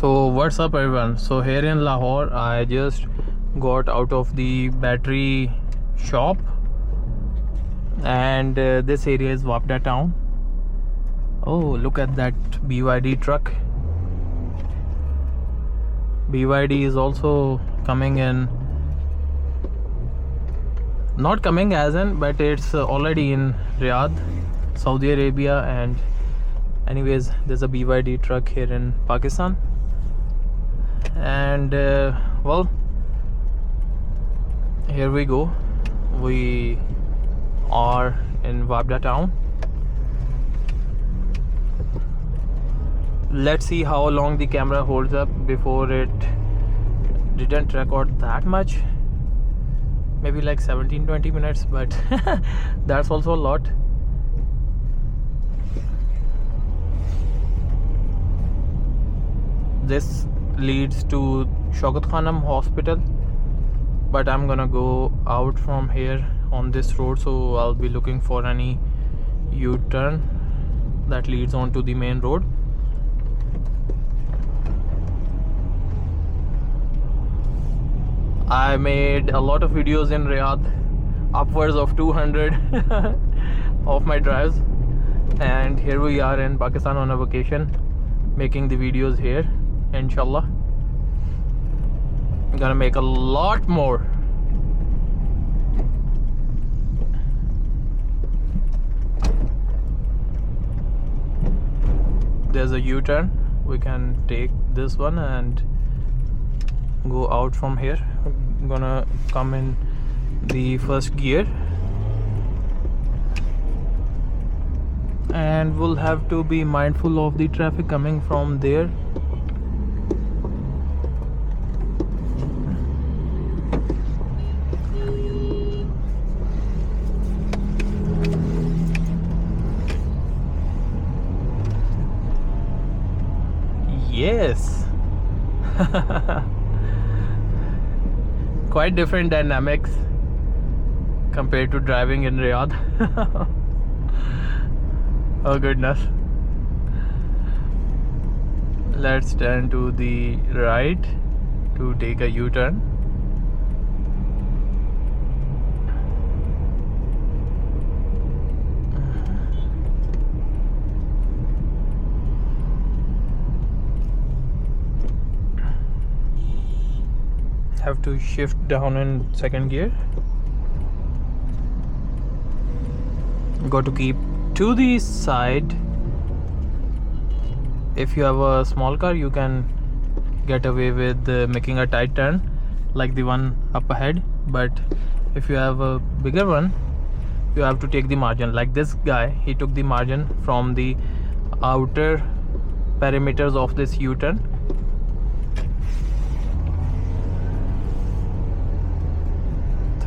So what's up everyone? So here in Lahore I just got out of the battery shop, and this area is Wapda Town. Oh, look at that BYD truck. BYD is also coming in, not coming as in, but it's already in Riyadh, Saudi Arabia. And anyways, there's a BYD truck here in Pakistan. And well, here we go. We are in Wapda Town. Let's see how long the camera holds up. Before it didn't record that much, maybe like 17-20 minutes, but that's also a lot. This leads to Shaukat Khanam Hospital, but I'm gonna go out from here on this road, so I'll be looking for any U-turn that leads onto the main road. I made a lot of videos in Riyadh, upwards of 200 of my drives, and here we are in Pakistan on a vacation, making the videos here. Inshallah, I'm gonna make a lot more. There's a U-turn. We can take this one and go out from here. I'm gonna come in the first gear, and we'll have to be mindful of the traffic coming from there. Yes. Quite different dynamics compared to driving in Riyadh. Oh goodness. Let's turn to the right to take a U-turn. Have to shift down in second gear. Got to keep to the side. If you have a small car, you can get away with making a tight turn like the one up ahead, but if you have a bigger one, you have to take the margin. Like this guy, he took the margin from the outer perimeters of this U-turn.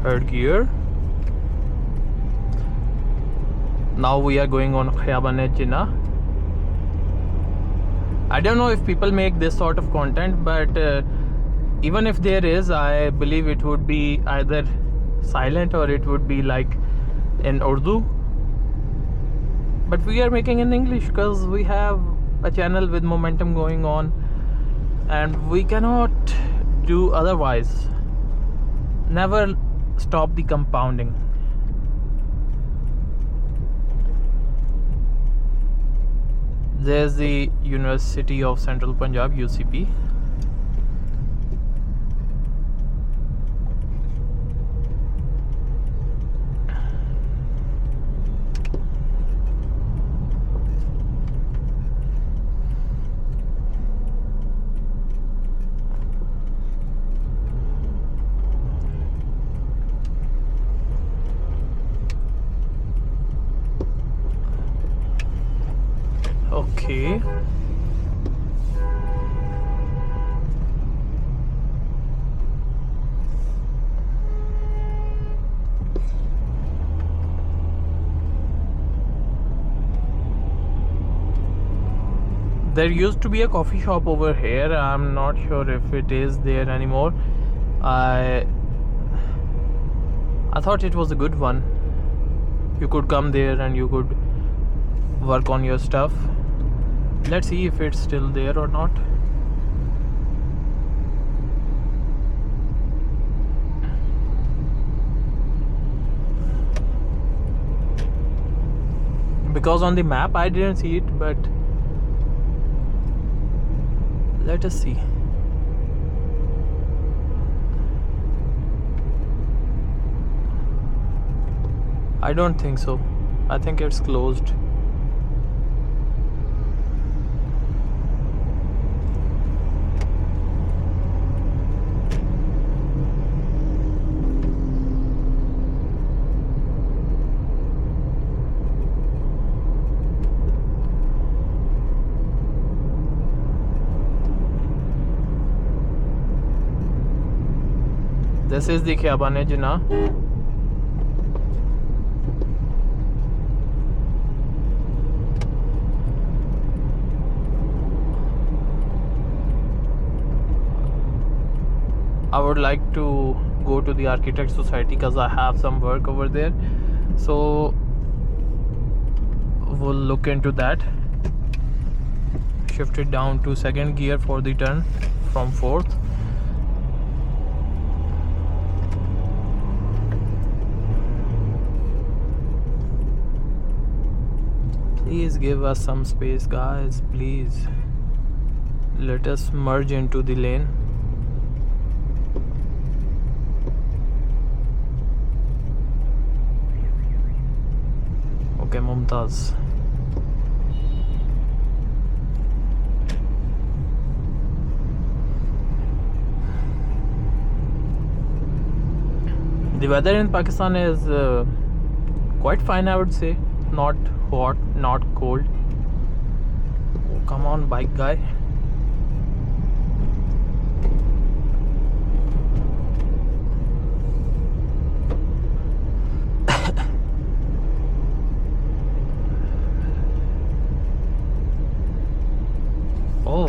Third gear. Now we are going on Khayabane-Jinnah. I don't know if people make this sort of content, but even if there is, I believe it would be either silent or it would be like in Urdu. But we are making in English because we have a channel with momentum going on, and we cannot do otherwise. Never stop the compounding. There's the University of Central Punjab, UCP. Okay. There used to be a coffee shop over here. I'm not sure if it is there anymore. I thought it was a good one. You could come there and you could work on your stuff. Let's see if it's still there or not. because on the map I didn't see it, but let us see. I don't think so. I think it's closed. This is the Khiyabane-e-Jinnah. I would like to go to the Architect Society because I have some work over there, so we'll look into that. Shift it down to second gear for the turn from fourth. Please give us some space, guys, please. Let us merge into the lane. Okay, Mumtaz. The weather in Pakistan is quite fine, I would say. Not hot, not cold. Oh, come on, bike guy. Oh.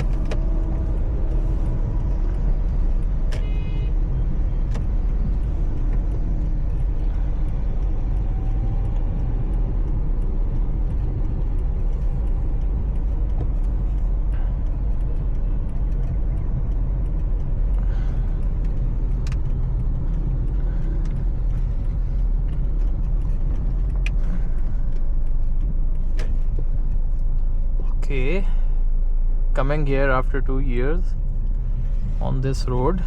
Okay, coming here after 2 years on this road.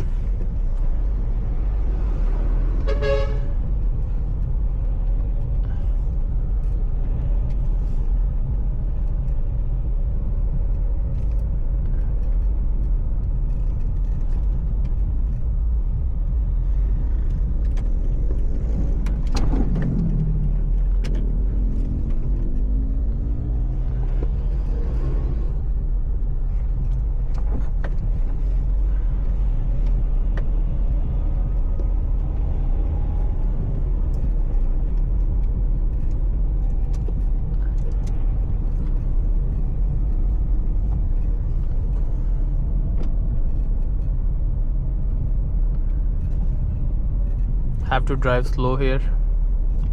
Have to drive slow here,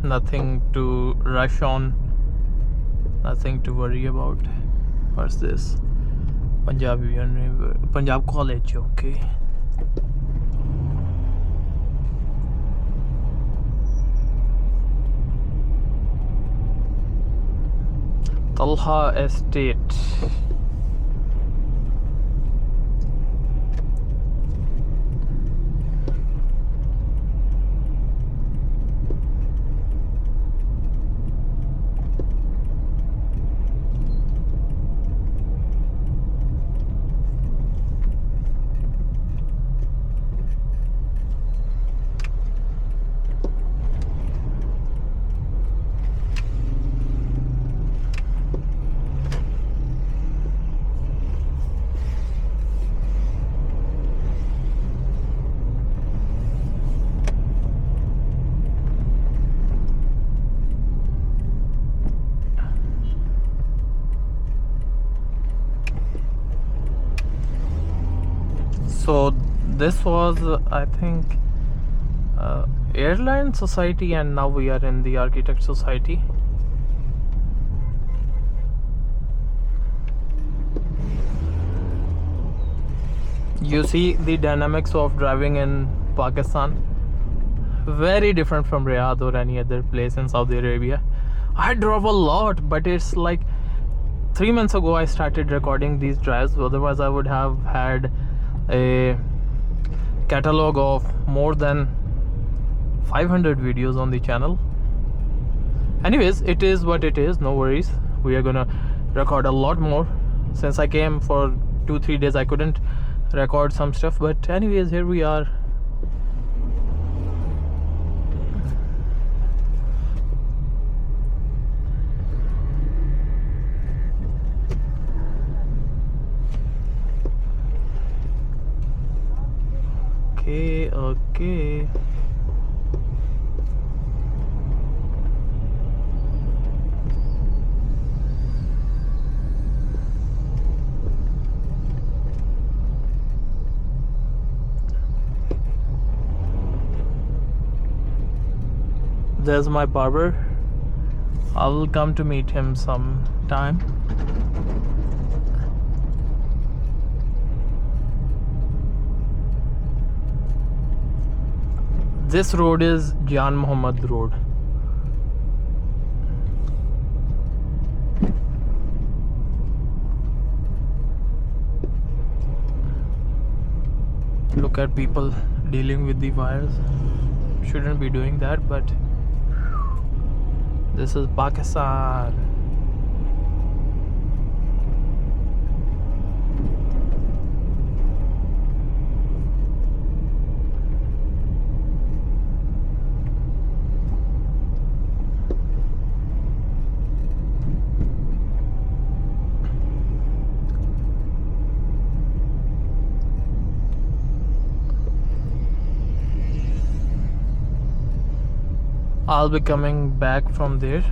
nothing to rush on, nothing to worry about. What's this? Punjab College, okay. Talha Estate. So this was, I think, Airline Society, and now we are in the Architect Society. You see the dynamics of driving in Pakistan, very different from Riyadh or any other place in Saudi Arabia. I drove a lot, but it's like 3 months ago I started recording these drives. Otherwise I would have had a catalog of more than 500 videos on the channel. Anyways, it is what it is, no worries. We are gonna record a lot more. Since I came for 2-3 days I couldn't record some stuff, but anyways, here we are. Okay. There's my barber. I will come to meet him sometime. This road is Jan Muhammad Road. Look at people dealing with the wires. Shouldn't be doing that, but this is Pakistan. I'll be coming back from there.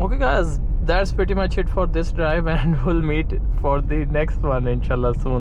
Okay guys, that's pretty much it for this drive, and we'll meet for the next one inshallah soon.